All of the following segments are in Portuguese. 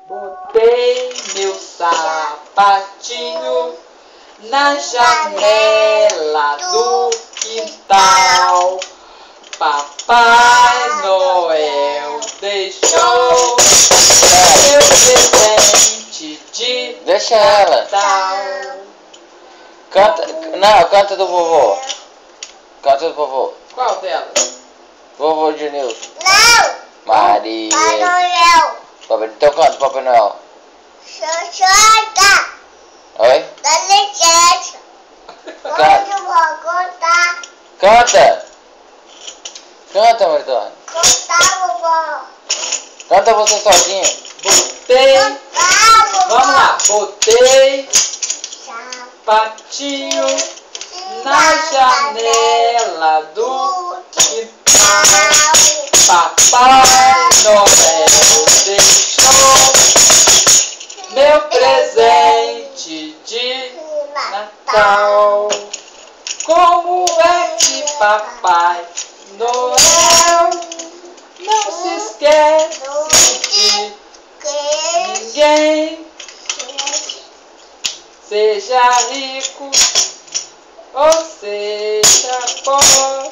Botei meu sapatinho na janela do quintal. Papai Noel deixou meu presente de Deixa ela. Natal. Canta, não, canta do vovô. Canta do vovô. Qual delas? Vovô Junilson. Não! Maria. Papai Noel! Então canta, Papai Noel. Xoxota! Oi? Dá licença! Quando eu vou contar? Canta! Canta, Maritona. Contar, vovó! Canta você sozinho. Botei. Contar, vovó! Vamos lá. Botei patinho na janela do quintal. Papai Noel deixou meu presente de Natal. Como é que Papai Noel não se esquece de ninguém? Seja rico ou seja pobre,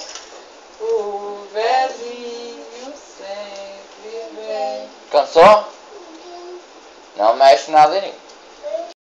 o velhinho sempre vem. Cansou? Não mexe nada em mim.